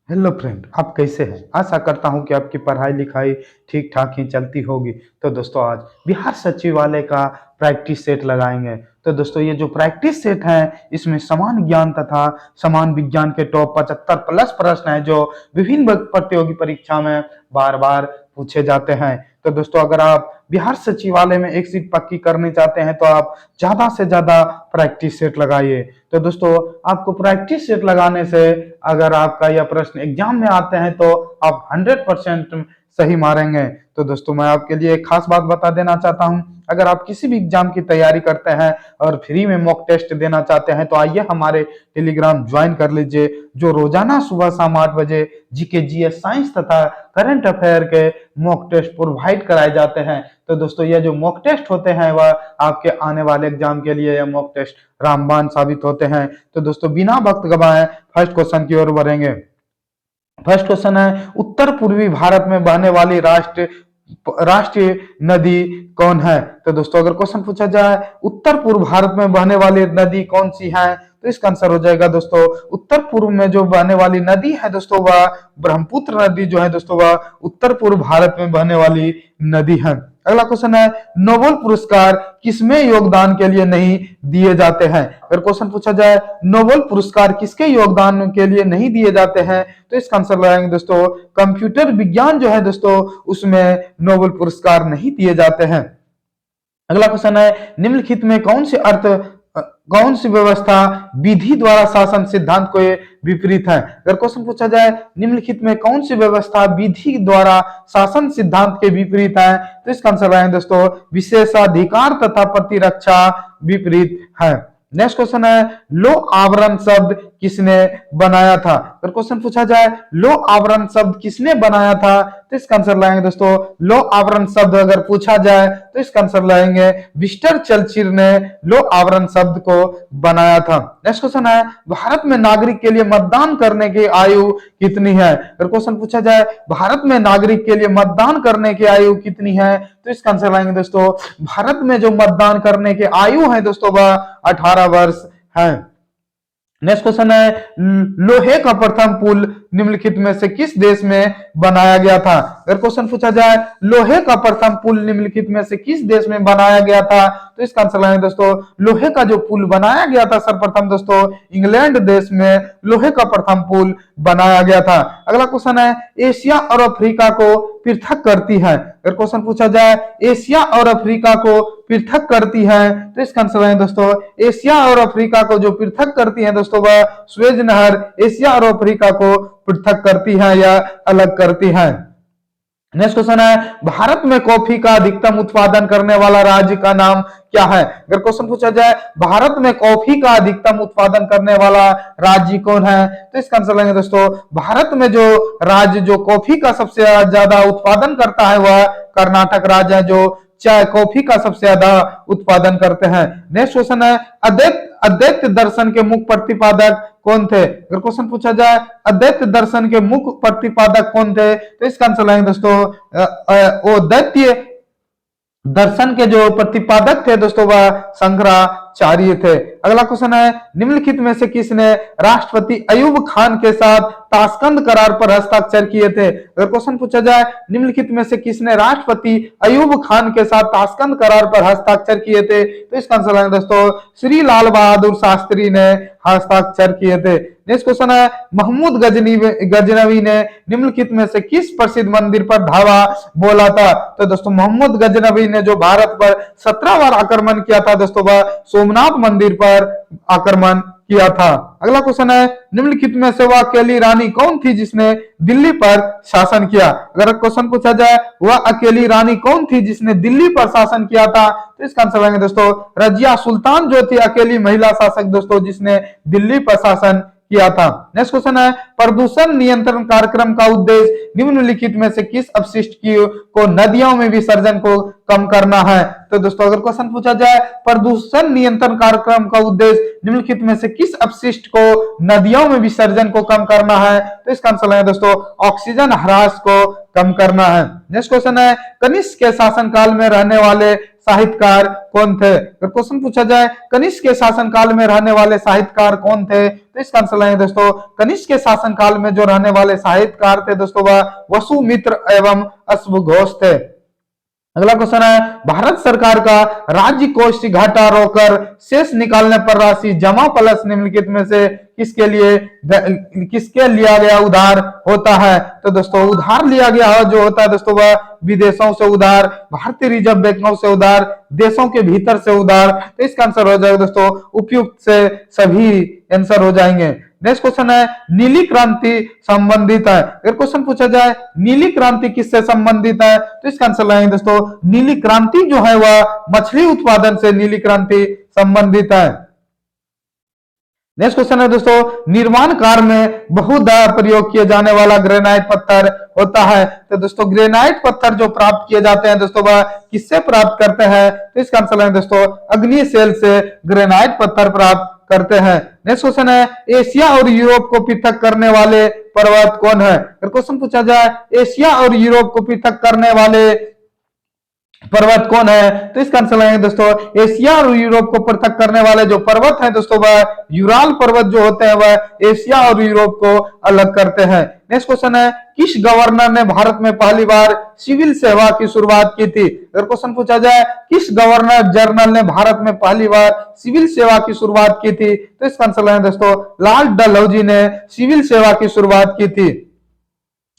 Hello friend, आप कैसे हैं? आशा करता हूं कि आपकी पढ़ाई लिखाई ठीक ठाक ही चलती होगी। तो दोस्तों, आज बिहार सचिवालय का प्रैक्टिस सेट लगाएंगे। तो दोस्तों, ये जो प्रैक्टिस सेट है इसमें समान ज्ञान तथा समान विज्ञान के टॉप 75 प्लस प्रश्न है जो विभिन्न प्रतियोगी परीक्षा में बार बार पूछे जाते हैं। तो दोस्तों, अगर आप बिहार सचिवालय में एक सीट पक्की करनी चाहते हैं तो आप ज्यादा से ज्यादा प्रैक्टिस सेट लगाइए। तो दोस्तों, आपको प्रैक्टिस सेट लगाने से अगर आपका यह प्रश्न एग्जाम में आते हैं तो आप 100% सही मारेंगे। तो दोस्तों, मैं आपके लिए एक खास बात बता देना चाहता हूं। अगर आप किसी भी एग्जाम की तैयारी करते हैं और फ्री में मॉक टेस्ट देना चाहते हैं तो आइए हमारे टेलीग्राम ज्वाइन कर लीजिए, जो रोजाना सुबह शाम 8 बजे जीके जीएस साइंस तथा करंट अफेयर के मॉक टेस्ट प्रोवाइड कराए जाते हैं। तो दोस्तों, ये जो मॉक टेस्ट होते हैं वह आपके आने वाले एग्जाम के लिए यह मॉक टेस्ट रामबाण साबित होते हैं। तो दोस्तों, बिना वक्त गवाए फर्स्ट क्वेश्चन की ओर बढ़ेंगे। फर्स्ट क्वेश्चन है, उत्तर पूर्वी भारत में बहने वाली राष्ट्रीय नदी कौन है? तो दोस्तों, अगर क्वेश्चन पूछा जाए उत्तर पूर्व भारत में बहने वाली नदी कौन सी है तो इसका आंसर हो जाएगा दोस्तों, उत्तर पूर्व में जो बहने वाली नदी है दोस्तों वह ब्रह्मपुत्र नदी जो है दोस्तों वह उत्तर पूर्व भारत में बहने वाली नदी है। अगला क्वेश्चन है, नोबेल पुरस्कार किसमें योगदान के लिए नहीं दिए जाते हैं? अगर क्वेश्चन पूछा जाए नोबेल पुरस्कार किसके योगदान के लिए नहीं दिए जाते हैं तो इसका आंसर लगाएंगे दोस्तों, कंप्यूटर विज्ञान जो है दोस्तों उसमें नोबेल पुरस्कार नहीं दिए जाते हैं। अगला क्वेश्चन है, निम्नलिखित में कौन सी व्यवस्था विधि द्वारा शासन सिद्धांत को विपरीत है? अगर क्वेश्चन पूछा जाए निम्नलिखित में कौन सी व्यवस्था विधि द्वारा शासन सिद्धांत के विपरीत है तो इसका आंसर है दोस्तों, विशेषाधिकार तथा प्रतिरक्षा विपरीत है। नेक्स्ट क्वेश्चन है, लो आवरण शब्द किसने बनाया था? अगर क्वेश्चन पूछा जाए लो आवरण शब्द किसने बनाया था तो इसका आंसर लाएंगे दोस्तों, लो आवरण शब्द अगर पूछा जाए तो इसका आंसर लाएंगे विस्टर चर्चिल ने लो आवरण शब्द को बनाया था। नेक्स्ट क्वेश्चन है, भारत में नागरिक के लिए मतदान करने की आयु कितनी है? अगर क्वेश्चन पूछा जाए भारत में नागरिक के लिए मतदान करने की आयु कितनी है तो इसका आंसर लाएंगे दोस्तों, भारत में जो मतदान करने की आयु है दोस्तों वह 18 वर्ष है। नेक्स्ट क्वेश्चन है, लोहे का प्रथम पुल निम्नलिखित में से किस देश में बनाया गया था? अगर क्वेश्चन पूछा जाए लोहे का प्रथम पुल निम्नलिखित में से किस देश में बनाया गया था तो इसका आंसर है दोस्तों, लोहे का जो पुल बनाया गया था सर्वप्रथम दोस्तों इंग्लैंड देश में लोहे का प्रथम पुल बनाया गया था। अगला क्वेश्चन है, एशिया और अफ्रीका को पृथक करती है? अगर क्वेश्चन पूछा जाए एशिया और अफ्रीका को पृथक करती है तो इसका आंसर है दोस्तों, एशिया और अफ्रीका को जो पृथक करती है दोस्तों वह स्वेज नहर एशिया और अफ्रीका को पृथक करती है या अलग करती है। नेक्स्ट क्वेश्चन है, भारत में कॉफी का अधिकतम उत्पादन करने वाला राज्य का नाम क्या है? अगर क्वेश्चन पूछा जाए भारत में कॉफी का अधिकतम उत्पादन करने वाला राज्य कौन है तो इसका आंसर लेंगे दोस्तों, भारत में जो राज्य जो कॉफी का सबसे ज्यादा उत्पादन करता है वह कर्नाटक राज्य है, जो चाय कॉफी का सबसे ज्यादा उत्पादन करते हैं। नेक्स्ट क्वेश्चन है, अद्वैत दर्शन के मुख्य प्रतिपादक कौन थे? अगर क्वेश्चन पूछा जाए अद्वैत दर्शन के मुख्य प्रतिपादक कौन थे तो इसका आंसर लाएंगे दोस्तों, वो दैत्य दर्शन के जो प्रतिपादक थे दोस्तों वह शंकराचार्य थे। अगला क्वेश्चन है, निम्नलिखित में से किसने राष्ट्रपति अयूब खान के साथ ताशकंद करार पर हस्ताक्षर किए थे? अगर क्वेश्चन पूछा जाए निम्नलिखित में से किसने राष्ट्रपति अयूब खान के साथ ताशकंद करार पर हस्ताक्षर किए थे तो इसका आंसर है दोस्तों, श्री लाल बहादुर शास्त्री ने हस्ताक्षर किए थे। नेक्स्ट क्वेश्चन है, महमूद गजनवी ने निम्नलिखित में से किस प्रसिद्ध मंदिर पर धावा बोला था? तो दोस्तों, मोहम्मद गजनवी ने जो भारत पर 17 बार आक्रमण किया था दोस्तों वह सोमनाथ मंदिर पर आक्रमण किया था। अगला क्वेश्चन है, निम्नलिखित में से वह अकेली रानी कौन थी जिसने दिल्ली पर शासन किया? अगर क्वेश्चन पूछा जाए वह अकेली रानी कौन थी जिसने दिल्ली पर शासन किया था तो इसका आंसर लेंगे दोस्तों, रजिया सुल्तान जो थी अकेली महिला शासक दोस्तों जिसने दिल्ली पर शासन किया था। नेक्स्ट क्वेश्चन है, प्रदूषण नियंत्रण कार्यक्रम का उद्देश्य निम्नलिखित में से किस अपशिष्ट को नदियों में विसर्जन को कम करना है? तो दोस्तों, अगर क्वेश्चन पूछा जाए प्रदूषण नियंत्रण कार्यक्रम का उद्देश्य निम्नलिखित में से किस अपशिष्ट को नदियों में विसर्जन को कम करना है तो इसका आंसर है दोस्तों, ऑक्सीजन ह्रास को कम करना है। नेक्स्ट क्वेश्चन है, कनिष्क के शासनकाल में रहने वाले साहित्यकार कौन थे? अगर क्वेश्चन पूछा जाए कनिष्क के शासनकाल में रहने वाले साहित्यकार कौन थे, तो इसका आंसर लाएंगे दोस्तों कनिष्क के शासनकाल में जो रहने वाले साहित्यकार थे दोस्तों वह वसुमित्र एवं अश्वघोष थे। अगला क्वेश्चन है भारत सरकार का राज्य कोष घाटा रोकर शेष निकालने पर राशि जमा प्लस निम्नलिखित में से किसके लिया गया उधार होता है? तो दोस्तों उधार लिया गया जो होता है दोस्तों वह विदेशों से उधार, भारतीय रिजर्व बैंकों से उधार, देशों के भीतर से उधार। तो इसका आंसर हो जाएगा दोस्तों उपयुक्त से सभी आंसर हो जाएंगे। नेक्स्ट क्वेश्चन है नीली क्रांति संबंधित है। अगर क्वेश्चन पूछा जाए नीली क्रांति किससे संबंधित है, तो इसका आंसर लाएंगे दोस्तों नीली क्रांति जो है वह मछली उत्पादन से नीली क्रांति संबंधित है। नेक्स्ट क्वेश्चन है दोस्तों निर्माण कार्य में बहुधा प्रयोग किए जाने वाला ग्रेनाइट पत्थर होता है। तो दोस्तों ग्रेनाइट पत्थर जो प्राप्त किए जाते हैं दोस्तों वह किससे प्राप्त करते हैं? तो इसका आंसर है दोस्तों अग्नि सेल से ग्रेनाइट पत्थर प्राप्त करते हैं। नेक्स्ट क्वेश्चन है एशिया और यूरोप को पृथक करने वाले पर्वत कौन है? अगर क्वेश्चन पूछा जाए एशिया और यूरोप को पृथक करने वाले पर्वत कौन है, तो इसका आंसर लाएंगे दोस्तों एशिया और यूरोप को पृथक करने वाले जो पर्वत हैं दोस्तों वह यूराल पर्वत जो होते हैं वह एशिया और यूरोप को अलग करते हैं। नेक्स्ट क्वेश्चन है किस गवर्नर ने भारत में पहली बार सिविल सेवा की शुरुआत की थी? अगर क्वेश्चन पूछा जाए किस गवर्नर जनरल ने भारत में पहली बार सिविल सेवा की शुरुआत की थी, तो इसका आंसर लाएंगे दोस्तों लाल डलहौजी ने सिविल सेवा की शुरुआत की थी।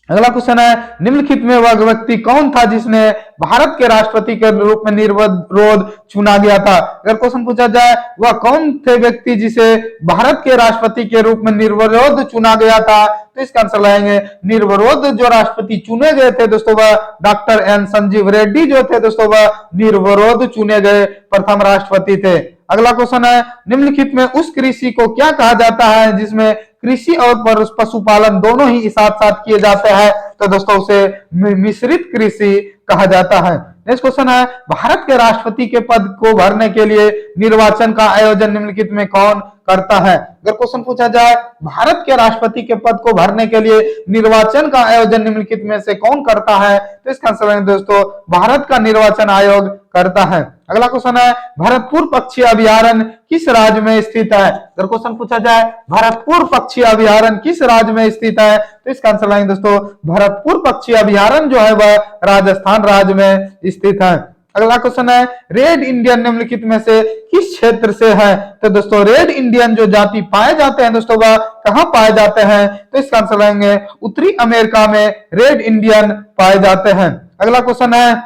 अगला क्वेश्चन है निम्नलिखित में वह व्यक्ति कौन था जिसने भारत के राष्ट्रपति के रूप में निर्विरोध चुना गया था? अगर क्वेश्चन पूछा जाए वह कौन थे व्यक्ति जिसे भारत के राष्ट्रपति के रूप में निर्विरोध चुना गया था, तो इसका आंसर लाएंगे निर्विरोध जो राष्ट्रपति चुने गए थे दोस्तों वह डॉक्टर एन संजीव रेड्डी जो थे दोस्तों वह निर्विरोध चुने गए प्रथम राष्ट्रपति थे। अगला क्वेश्चन है निम्नलिखित में उस कृषि को क्या कहा जाता है जिसमें कृषि और पशुपालन दोनों ही साथ साथ किए जाते हैं? तो दोस्तों उसे मिश्रित कृषि कहा जाता है। नेक्स्ट क्वेश्चन है भारत के राष्ट्रपति के पद को भरने के लिए निर्वाचन का आयोजन निम्नलिखित में कौन करता है? अगर क्वेश्चन पूछा जाए भारत के राष्ट्रपति के पद को भरने के लिए निर्वाचन का आयोजन निम्नलिखित में से कौन करता है, तो इसका आंसर है दोस्तों भारत का निर्वाचन आयोग करता है। अगला क्वेश्चन है भरतपुर पक्षी अभयारण्य किस राज्य में स्थित है? अगर क्वेश्चन पूछा जाए भरतपुर पक्षी अभयारण्य किस राज्य में स्थित है, तो इसका आंसर लाएंगे दोस्तों भरतपुर पक्षी अभयारण्य जो है वह राजस्थान राज्य में स्थित है। अगला क्वेश्चन है रेड इंडियन निम्नलिखित में से किस क्षेत्र से है? तो दोस्तों रेड इंडियन जो जाति पाए जाते हैं दोस्तों वह कहां पाए जाते हैं, तो इसका आंसर लाएंगे उत्तरी अमेरिका में रेड इंडियन पाए जाते हैं। अगला क्वेश्चन है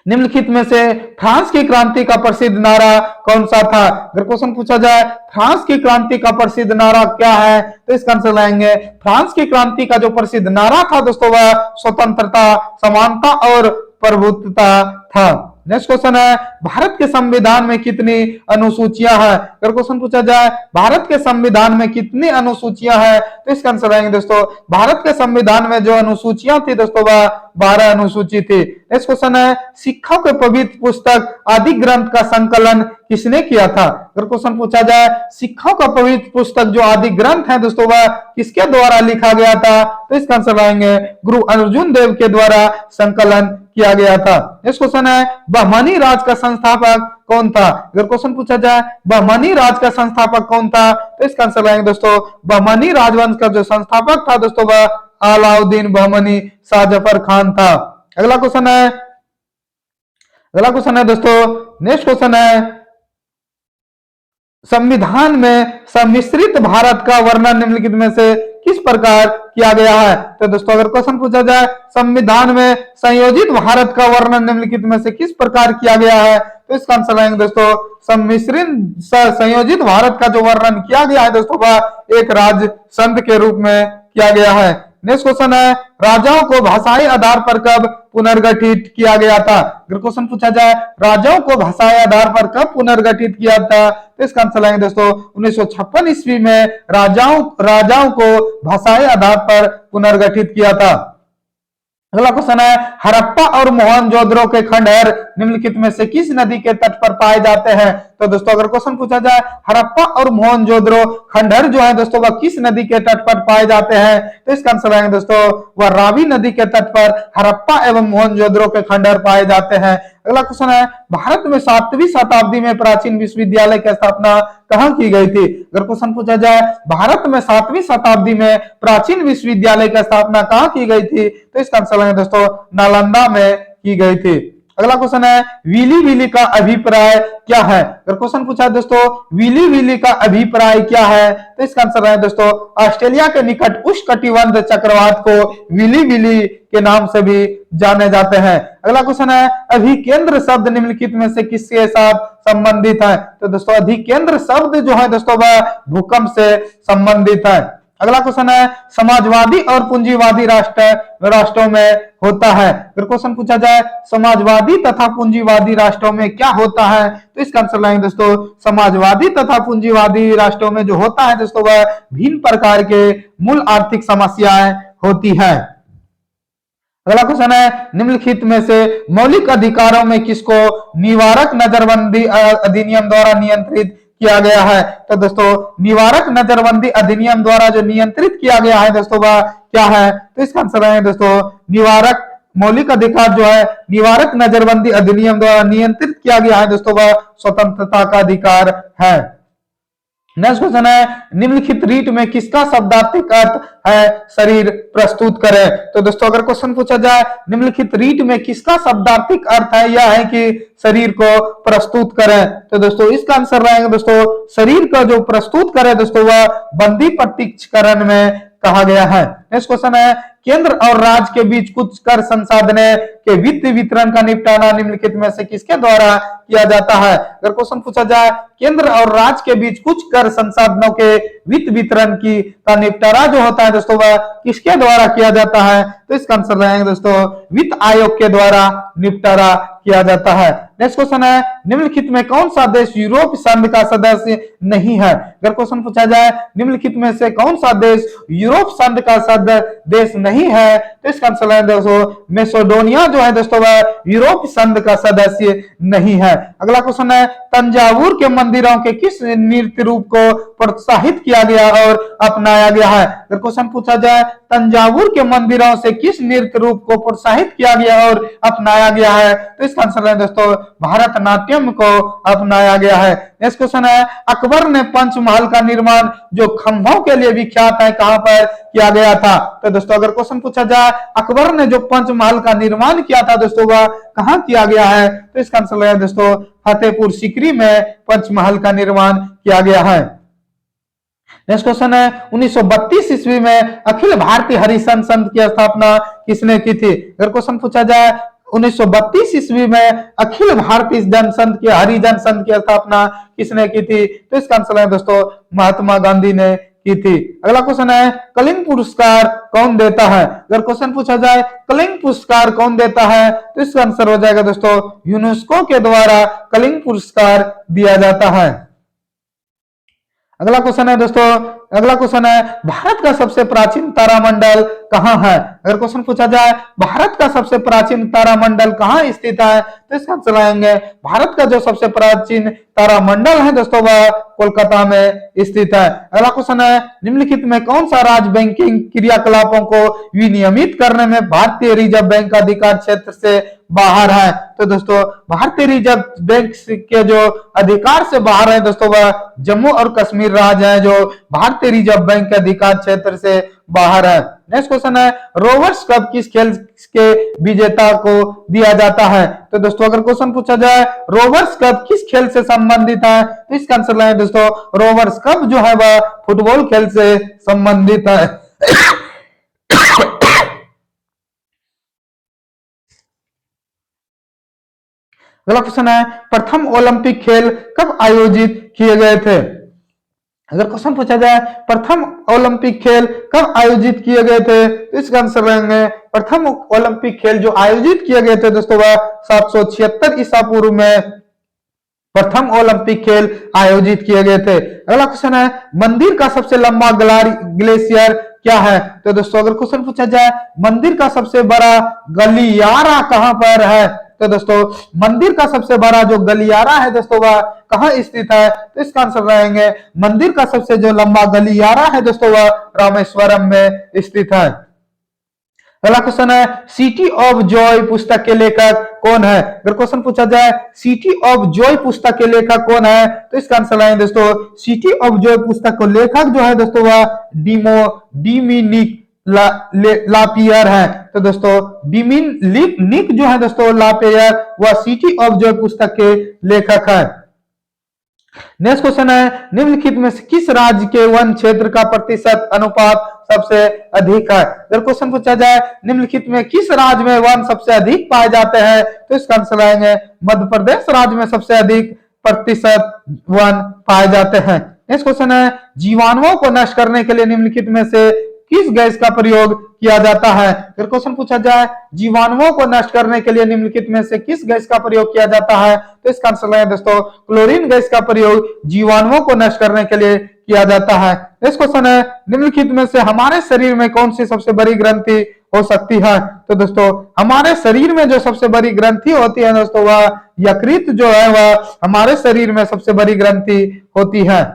निम्नलिखित में से फ्रांस की क्रांति का प्रसिद्ध नारा कौन सा था? अगर क्वेश्चन पूछा जाए फ्रांस की क्रांति का प्रसिद्ध नारा क्या है, तो इसका आंसर लाएंगे फ्रांस की क्रांति का जो प्रसिद्ध नारा था दोस्तों वह स्वतंत्रता, समानता और प्रभुत्वता था। नेक्स्ट क्वेश्चन है भारत के संविधान में कितनी अनुसूचियां हैं? अगर क्वेश्चन पूछा जाए भारत के संविधान में कितनी अनुसूचियां हैं, तो इसका आंसर आएंगे दोस्तों भारत के संविधान में जो अनुसूचियां थी दोस्तों वह 12 अनुसूची थी। नेक्स्ट क्वेश्चन है सिखों के पवित्र पुस्तक आदि ग्रंथ का संकलन किसने किया था? अगर क्वेश्चन पूछा जाए सिखों का पवित्र पुस्तक जो आदि ग्रंथ है दोस्तों वह किसके द्वारा लिखा गया था, तो इसका आंसर आएंगे गुरु अर्जुन देव के द्वारा संकलन किया गया था। नेक्स्ट क्वेश्चन है बहमनी राज का संस्थापक कौन था? अगर क्वेश्चन पूछा जाए बहमनी राज का संस्थापक कौन था, तो इसका आंसर लाएंगे दोस्तों बहमनी राजवंश का जो संस्थापक था दोस्तों वह अलाउद्दीन बहमनी शाह जफर खान था। अगला क्वेश्चन है दोस्तों नेक्स्ट क्वेश्चन है संविधान में सम्मिश्रित भारत का वर्णन निम्नलिखित में से किस प्रकार किया गया है? तो दोस्तों अगर क्वेश्चन पूछा जाए संविधान में संयोजित भारत का वर्णन निम्नलिखित में से किस प्रकार किया गया है, तो इसका आंसर आएंगे दोस्तों सम्मिश्रित संयोजित भारत का जो वर्णन किया गया है दोस्तों वह एक राज्य संघ के रूप में किया गया है। नेक्स्ट क्वेश्चन है राजाओं को भाषाई आधार पर कब पुनर्गठित किया गया था? अगर क्वेश्चन पूछा जाए राजाओं को भाषाई आधार पर कब पुनर्गठित किया था, तो इसका आंसर आएंगे दोस्तों 1956 ईस्वी में राजाओं को भाषाई आधार पर पुनर्गठित किया था। अगला क्वेश्चन है हड़प्पा और मोहनजोदड़ो के खंडहर निम्नलिखित में से किस नदी के तट पर पाए जाते हैं? तो दोस्तों अगर क्वेश्चन पूछा जाए हड़प्पा और मोहनजोदड़ो खंडहर जो है दोस्तों वह किस नदी के तट पर पाए जाते हैं, तो इसका आंसर आएगा दोस्तों वह रावी नदी के तट पर हड़प्पा एवं मोहनजोदड़ो के खंडहर पाए जाते हैं। अगला क्वेश्चन है भारत में 7वीं शताब्दी में प्राचीन विश्वविद्यालय की स्थापना कहां की गई थी। अगर क्वेश्चन पूछा जाए भारत में 7वीं शताब्दी में प्राचीन विश्वविद्यालय की स्थापना कहां की गई थी, तो इसका आंसर है दोस्तों नालंदा में की गई थी। अगला क्वेश्चन है विली विली का अभिप्राय क्या है। अगर क्वेश्चन पूछा है दोस्तों विली विली का अभिप्राय क्या है, तो इसका आंसर है दोस्तों ऑस्ट्रेलिया के निकट उष्णकटिबंध चक्रवात को विली विली के नाम से भी जाने जाते हैं। अगला क्वेश्चन है अभिकेंद्र शब्द निम्नलिखित में से किसके साथ संबंधित है, तो दोस्तों अधिकेंद्र शब्द जो है दोस्तों वह भूकंप से संबंधित है। अगला क्वेश्चन है समाजवादी और पूंजीवादी राष्ट्रों में होता है। अगर क्वेश्चन पूछा जाए समाजवादी तथा पूंजीवादी राष्ट्रों में क्या होता है, तो इसका आंसर लाएंगे दोस्तों समाजवादी तथा पूंजीवादी राष्ट्रों में जो होता है दोस्तों वह भिन्न प्रकार के मूल आर्थिक समस्याएं होती है। अगला क्वेश्चन है निम्नलिखित में से मौलिक अधिकारों में किसको निवारक नजरबंदी अधिनियम द्वारा नियंत्रित किया गया है, तो दोस्तों निवारक नजरबंदी अधिनियम द्वारा जो नियंत्रित किया गया है दोस्तों वह क्या है, तो इसका आंसर है दोस्तों निवारक मौलिक अधिकार जो है निवारक नजरबंदी अधिनियम द्वारा नियंत्रित किया गया है दोस्तों वह स्वतंत्रता का अधिकार है। नेक्स्ट क्वेश्चन है निम्नलिखित रीट में किसका शब्दार्थिक अर्थ है शरीर प्रस्तुत करें, तो दोस्तों अगर क्वेश्चन पूछा जाए निम्नलिखित रीट में किसका शब्दार्थिक अर्थ है यह है कि शरीर को प्रस्तुत करें, तो दोस्तों इसका आंसर रहेगा दोस्तों शरीर को जो प्रस्तुत करे दोस्तों वह बंदी प्रत्यक्षकरण में कहा गया है। नेक्स्ट क्वेश्चन है केंद्र और राज्य के बीच कुछ कर संसाधनों के वित्त वितरण का निपटारा निम्नलिखित में से किसके द्वारा किया जाता है। अगर क्वेश्चन पूछा जाए केंद्र और राज्य के बीच कुछ कर संसाधनों के वित्त वितरण की का निपटारा जो होता है दोस्तों वह किसके द्वारा किया जाता है, तो इसका आंसर रहेगा दोस्तों वित्त आयोग के द्वारा निपटारा किया जाता है। नेक्स्ट क्वेश्चन है निम्नलिखित में कौन सा देश यूरोप संघ का सदस्य नहीं है। अगर क्वेश्चन पूछा जाए निम्नलिखित में से कौन सा देश यूरोप संघ का सदस्य देश नहीं है, तो इसका आंसर है दोस्तों मैसेडोनिया जो है दोस्तों वह यूरोप संघ का सदस्य नहीं है। अगला क्वेश्चन है तंजावुर के मंदिरों के किस नृत्य रूप को प्रोत्साहित किया गया और अपनाया गया है। अगर क्वेश्चन पूछा जाए तंजावुर के मंदिरों से किस नृत्य रूप को प्रोत्साहित किया गया और अपनाया गया है, तो इसका आंसर है दोस्तों भारतनाट्यम को अपनाया गया है। नेक्स्ट क्वेश्चन है अकबर ने पंचमहल का निर्माण जो खंभों के लिए विख्यात है कहां पर किया गया था, तो दोस्तों अगर क्वेश्चन पूछा जाए अकबर ने जो पंचमहल का निर्माण किया था दोस्तों वह कहां किया गया है, तो इसका आंसर है दोस्तों फतेहपुर सीकरी में पंचमहल का निर्माण किया गया है। नेक्स्ट क्वेश्चन है 1932 ईस्वी में अखिल भारतीय हरिजन संघ की स्थापना किसने की थी। अगर क्वेश्चन पूछा जाए 1932 ईस्वी में अखिल भारतीय जनसंघ की हरिजन संघ की स्थापना किसने की थी, तो इसका आंसर है दोस्तों महात्मा गांधी ने की थी। अगला क्वेश्चन है कलिंग पुरस्कार कौन देता है। अगर क्वेश्चन पूछा जाए कलिंग पुरस्कार कौन देता है, तो इसका आंसर हो जाएगा दोस्तों यूनेस्को के द्वारा कलिंग पुरस्कार दिया जाता है। अगला क्वेश्चन है दोस्तों अगला क्वेश्चन है भारत का सबसे प्राचीन तारामंडल कहां है। अगर क्वेश्चन पूछा जाए भारत का सबसे प्राचीन तारामंडल कहां स्थित है, तो इसका आंसर आएंगे भारत का जो सबसे प्राचीन तारामंडल है दोस्तों वह कोलकाता में स्थित है। अगला क्वेश्चन है निम्नलिखित में कौन सा राज्य बैंकिंग क्रियाकलापों को विनियमित करने में भारतीय रिजर्व बैंक का अधिकार क्षेत्र से बाहर है, तो दोस्तों भारतीय रिजर्व बैंक के जो अधिकार से बाहर है दोस्तों वह जम्मू और कश्मीर राज्य है जो भारतीय रिजर्व बैंक के अधिकार क्षेत्र से बाहर है। नेक्स्ट क्वेश्चन है रोवर्स कप किस खेल के विजेता को दिया जाता है, तो दोस्तों अगर क्वेश्चन पूछा जाए रोवर्स कप किस खेल से संबंधित है, तो इसका आंसर है दोस्तों रोवर्स कप जो है वह फुटबॉल खेल से संबंधित है। अगला क्वेश्चन है प्रथम ओलंपिक खेल कब आयोजित किए गए थे। अगर क्वेश्चन पूछा जाए प्रथम ओलंपिक खेल कब आयोजित किए गए थे, तो इसका आंसर रहेंगे प्रथम ओलंपिक खेल जो आयोजित किए गए थे दोस्तों वह 776 ईसा पूर्व में प्रथम ओलंपिक खेल आयोजित किए गए थे। अगला क्वेश्चन है मंदिर का सबसे लंबा ग्लेशियर क्या है, तो दोस्तों अगर क्वेश्चन पूछा जाए मंदिर का सबसे बड़ा गलियारा कहां पर है, तो दोस्तों मंदिर का सबसे बड़ा जो गलियारा है दोस्तों वह कहाँ स्थित है? तो इसका आंसर रहेंगे मंदिर का सबसे जो लंबा गलियारा है दोस्तों वह रामेश्वरम में स्थित है। अगला क्वेश्चन है सिटी ऑफ जॉय पुस्तक के लेखक कौन है? अगर क्वेश्चन पूछा जाए सिटी ऑफ जॉय पुस्तक के लेखक कौन है तो इसका आंसर है दोस्तों सिटी ऑफ जॉय पुस्तक को लेखक जो है दोस्तों वह डिमिनिक लापियर है। तो दोस्तों डिमिनिक जो है दोस्तों लापियर वह सिटी ऑफ जॉय पुस्तक के लेखक है। नेक्स्ट क्वेश्चन है निम्नलिखित में से किस राज्य के वन क्षेत्र का प्रतिशत अनुपात सबसे अधिक है? अगर क्वेश्चन पूछा जाए निम्नलिखित में किस राज्य में वन सबसे अधिक पाए जाते हैं तो इसका आंसर आएंगे मध्य प्रदेश राज्य में सबसे अधिक प्रतिशत वन पाए जाते हैं। नेक्स्ट क्वेश्चन है जीवाणुओं को नष्ट करने के लिए निम्नलिखित में से किस गैस का प्रयोग किया जाता है? अगर क्वेश्चन पूछा जाए जीवाणुओं को नष्ट करने के लिए निम्नलिखित में से किस गैस का प्रयोग किया जाता है तो इसका आंसर है दोस्तों क्लोरीन गैस का प्रयोग जीवाणुओं को नष्ट करने के लिए किया जाता है। नेक्स्ट क्वेश्चन है निम्नलिखित में से हमारे शरीर में कौन सी सबसे बड़ी ग्रंथि हो सकती है? तो दोस्तों हमारे शरीर में जो सबसे बड़ी ग्रंथि होती है दोस्तों वह यकृत जो है वह हमारे शरीर में सबसे बड़ी ग्रंथि होती है।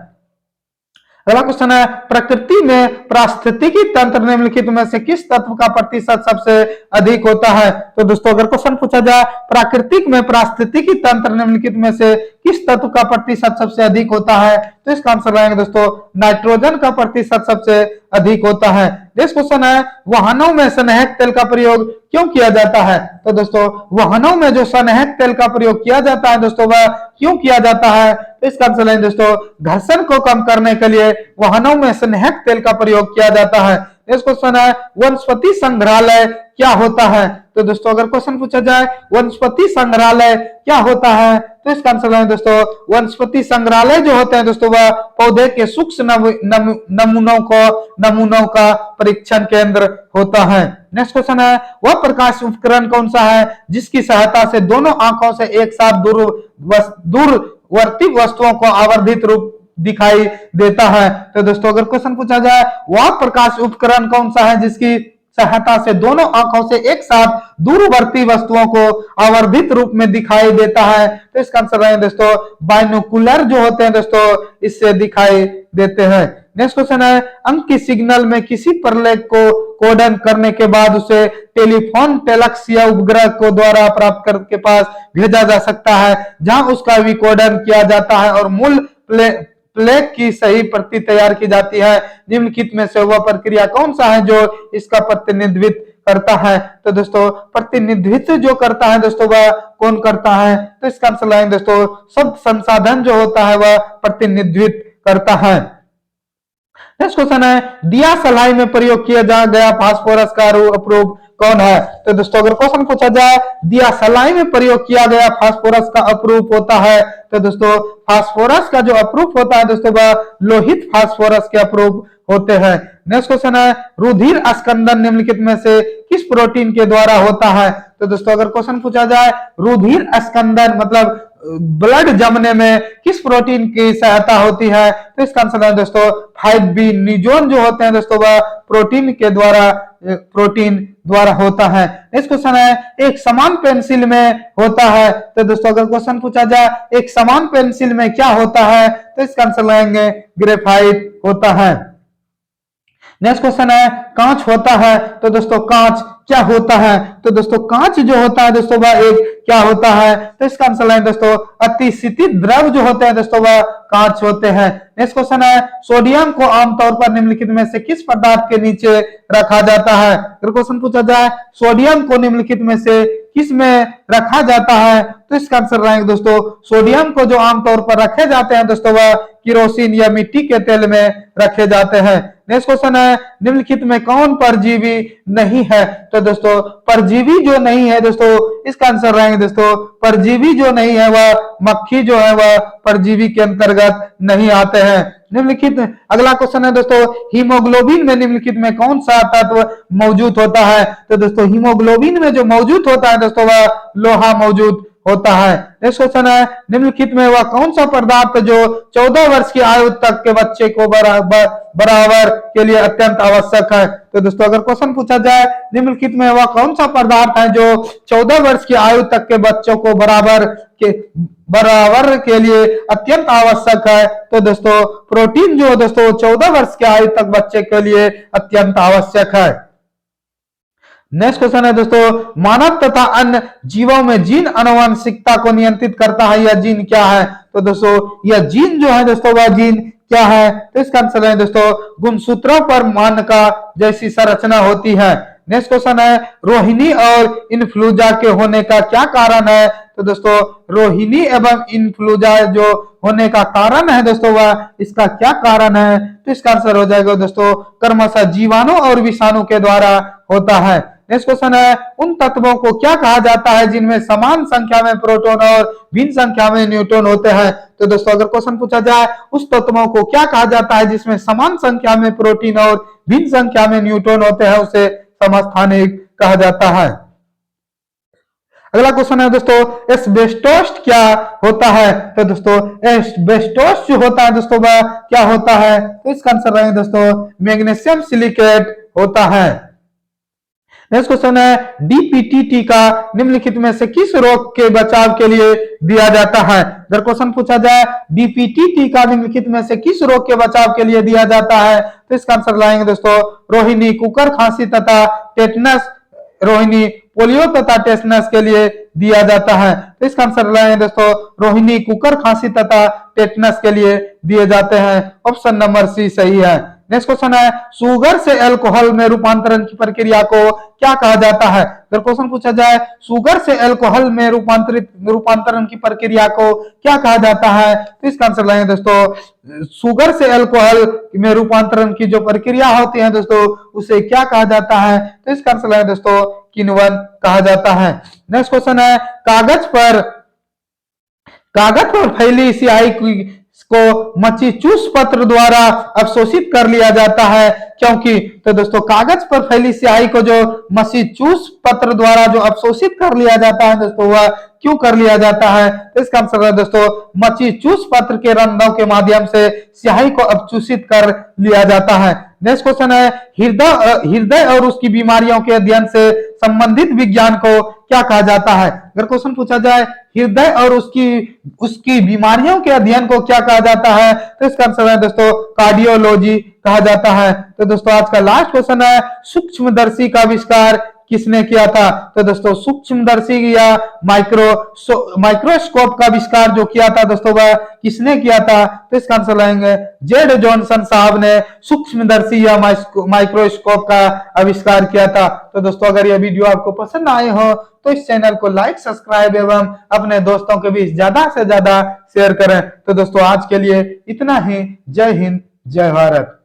अगला क्वेश्चन है प्रकृति में पारिस्थितिकी तंत्र निम्नलिखित में से किस तत्व का प्रतिशत सबसे अधिक होता है? तो दोस्तों अगर क्वेश्चन पूछा जाए प्राकृतिक में पारिस्थितिकी तंत्र निम्नलिखित में से किस तत्व का प्रतिशत सबसे अधिक होता है तो इसका आंसर रहेगा दोस्तों नाइट्रोजन का प्रतिशत सबसे अधिक होता है। नेक्स्ट क्वेश्चन है वाहनों में सनहेक तेल का प्रयोग क्यों किया जाता है? तो दोस्तों वाहनों में जो सनहेक तेल का प्रयोग किया जाता है दोस्तों वह क्यों किया जाता है तो इसका आंसर है दोस्तों घर्षण को कम करने के लिए वाहनों में सनहेक तेल का प्रयोग किया जाता है। नेक्स्ट क्वेश्चन है वनस्पति संग्रहालय क्या होता है? तो दोस्तों अगर क्वेश्चन पूछा जाए वनस्पति संग्रहालय क्या होता है तो इसका आंसर है दोस्तों वनस्पति संग्रहालय जो होते हैं दोस्तों वह पौधे के सूक्ष्म नमूनों का परीक्षण केंद्र होता है। नेक्स्ट क्वेश्चन है वह प्रकाश उपकरण कौन सा है जिसकी सहायता से दोनों आंखों से एक साथ दूरवर्ती वस्तुओं को आवर्धित रूप दिखाई देता है? तो दोस्तों अगर क्वेश्चन पूछा जाए वह प्रकाश उपकरण कौन सा है जिसकी सहायता से दोनों आंखों से एक साथ दूरवर्ती वस्तुओं को आवर्धित रूप में दिखाई देता है तो इसका आंसर है दोस्तों बाइनोकुलर जो होते हैं दोस्तों इससे दिखाई देते हैं। नेक्स्ट क्वेश्चन है अंक की सिग्नल में किसी प्रलेख को कोडन करने के बाद उसे टेलीफोन टेलक्स या उपग्रह को द्वारा प्राप्त कर के पास भेजा जा सकता है जहां उसका विकोडन किया जाता है और मूल प्लेग की सही प्रति तैयार की जाती है। निम्नलिखित में से वह प्रक्रिया कौन सा है जो इसका प्रतिनिधित्व करता है? तो दोस्तों प्रतिनिधित्व जो करता है दोस्तों वह कौन करता है तो इसका आंसर है दोस्तों शब्द संसाधन जो होता है वह प्रतिनिधित्व करता है। नेक्स्ट क्वेश्चन है दिया सलाई में प्रयोग किया गया फास्फोरस का अपरूप कौन है? तो दोस्तों अगर क्वेश्चन पूछा जाए दिया सलाई में प्रयोग किया गया फास्फोरस का अपरूप होता है तो दोस्तों फास्फोरस का जो अपरूप होता है दोस्तों वह लोहित फास्फोरस के अपरूप होते हैं। नेक्स्ट क्वेश्चन है रुधिर स्कंदन निम्नलिखित में से किस प्रोटीन के द्वारा होता है? तो दोस्तों अगर क्वेश्चन पूछा जाए रुधिर स्कंदन मतलब ब्लड जमने में किस प्रोटीन की सहायता होती है तो इसका आंसर है दोस्तों 5B न्यूजोन जो होते हैं दोस्तों वह प्रोटीन द्वारा होता है। इस क्वेश्चन है एक समान पेंसिल में होता है तो दोस्तों अगर क्वेश्चन पूछा जाए एक समान पेंसिल में क्या होता है तो इसका आंसर लगाएंगे ग्रेफाइट होता है। नेक्स्ट क्वेश्चन है कांच होता है तो दोस्तों कांच क्या होता है? तो दोस्तों कांच जो होता है दोस्तों वह एक क्या होता है तो इसका आंसर है दोस्तों अतिशीतित द्रव जो होते हैं दोस्तों वह कांच होते हैं। नेक्स्ट क्वेश्चन है सोडियम को आमतौर पर निम्नलिखित में से किस पदार्थ के नीचे रखा जाता है? अगर क्वेश्चन पूछा जाए सोडियम को निम्नलिखित में से किस में रखा जाता है तो इसका आंसर रहेगा दोस्तों सोडियम को जो आमतौर पर रखे जाते हैं दोस्तों वह किरोसिन या मिट्टी के तेल में रखे जाते हैं। नेक्स्ट क्वेश्चन है निम्नलिखित में कौन परजीवी नहीं है? तो दोस्तों परजीवी जो नहीं है दोस्तों इसका आंसर रहेंगे दोस्तों परजीवी जो नहीं है वह मक्खी जो है वह परजीवी के अंतर्गत नहीं आते हैं। निम्नलिखित अगला क्वेश्चन है दोस्तों हीमोग्लोबिन में निम्नलिखित में कौन सा तत्व मौजूद होता है? तो दोस्तों हीमोग्लोबिन में जो मौजूद होता है दोस्तों वह लोहा मौजूद होता है। नेक्स्ट क्वेश्चन है, निम्नलिखित में वह कौन सा पदार्थ जो 14 वर्ष की आयु तक के बच्चे को बराबर के लिए अत्यंत आवश्यक है। तो दोस्तों अगर क्वेश्चन पूछा जाए निम्नलिखित में वह कौन सा पदार्थ है जो 14 वर्ष की आयु तक के बच्चों को बराबर के लिए अत्यंत आवश्यक है, तो दोस्तों प्रोटीन जो दोस्तों 14 वर्ष की आयु तक बच्चे के लिए अत्यंत आवश्यक है। नेक्स्ट क्वेश्चन है दोस्तों, मानव तथा अन्य जीवों में जीन आनुवंशिकता को नियंत्रित करता है, यह जीन क्या है? तो दोस्तों यह जीन जो है दोस्तों वह जीन क्या है? तो इसका आंसर है दोस्तों गुणसूत्रों पर मानका जैसी संरचना होती है। नेक्स्ट क्वेश्चन है, रोहिणी और इन्फ्लुएंजा के होने का क्या कारण है? तो दोस्तों रोहिणी एवं इन्फ्लुएंजा जो होने का कारण है दोस्तों वह इसका क्या कारण है? तो इसका आंसर हो जाएगा दोस्तों क्रमशः जीवाणु और विषाणु के द्वारा होता है। नेक्स्ट क्वेश्चन है, उन तत्वों को क्या कहा जाता है जिनमें समान संख्या में प्रोटॉन और भिन्न संख्या में न्यूट्रॉन होते हैं? तो दोस्तों अगर क्वेश्चन पूछा जाए उस तत्वों को क्या कहा जाता है जिसमें समान संख्या में प्रोटीन और भिन्न संख्या में न्यूट्रॉन होते हैं, उसे समस्थानिक कहा जाता है। अगला क्वेश्चन है दोस्तों, एस्बेस्टोस क्या होता है? तो दोस्तों एस्बेस्टोस जो होता है दोस्तों वह क्या होता है? तो इसका आंसर है दोस्तों मैग्नीशियम सिलिकेट होता है। नेक्स्ट क्वेश्चन है, डीपीटी टीका निम्नलिखित में से किस रोग के बचाव के लिए दिया जाता है? अगर क्वेश्चन पूछा जाए डीपीटी टीका निम्नलिखित में से किस रोग के बचाव के लिए दिया जाता है, तो इसका आंसर लाएंगे दोस्तों रोहिणी, कुकर खांसी तथा टेटनस, रोहिणी, पोलियो तथा टेटनस के लिए दिया जाता है। तो इसका आंसर लाएंगे दोस्तों रोहिणी, कुकर खांसी तथा टेटनस के लिए दिए जाते हैं। ऑप्शन नंबर सी सही है। नेक्स्ट क्वेश्चन है, शुगर से अल्कोहल में रूपांतरण की प्रक्रिया को क्या कहा जाता है? अगर क्वेश्चन पूछा जाए शुगर से अल्कोहल में रूपांतरण की प्रक्रिया को क्या कहा जाता है, तो इसका आंसर लाएंगे दोस्तों शुगर से अल्कोहल में रूपांतरण की जो प्रक्रिया होती है दोस्तों उसे क्या कहा जाता है? तो इसका आंसर लाएंगे दोस्तों किण्वन कहा जाता है। नेक्स्ट क्वेश्चन है, कागज पर फैली स्याही को मचीचूस पत्र द्वारा अवशोषित कर लिया जाता है, क्योंकि? तो दोस्तों कागज पर फैली स्याही को जो मचीचूस पत्र द्वारा जो अवशोषित कर लिया जाता है दोस्तों वह क्यों कर लिया जाता है? तो इसका आंसर है दोस्तों मचीचूस पत्र के रंध्रों के माध्यम से स्याही को अवशोषित कर लिया जाता है। नेक्स्ट क्वेश्चन है, हृदय और उसकी बीमारियों के अध्ययन से संबंधित विज्ञान को क्या कहा जाता है? अगर क्वेश्चन पूछा जाए हृदय और उसकी बीमारियों के अध्ययन को क्या कहा जाता है, तो इसका आंसर है दोस्तों कार्डियोलॉजी कहा जाता है। तो दोस्तों आज का लास्ट क्वेश्चन है, सूक्ष्मदर्शी का आविष्कार किसने किया था? तो दोस्तों सूक्ष्मदर्शी या माइक्रोस्कोप का आविष्कार जो किया था दोस्तों वह किसने किया था? तो इसका आंसर लाएंगे जेड जॉनसन साहब ने सूक्ष्मदर्शी या माइक्रोस्कोप का आविष्कार किया था। तो दोस्तों अगर यह वीडियो आपको पसंद आए हो तो इस चैनल को लाइक, सब्सक्राइब एवं अपने दोस्तों के बीच ज्यादा से ज्यादा शेयर करें। तो दोस्तों आज के लिए इतना ही। जय हिंद, जय भारत।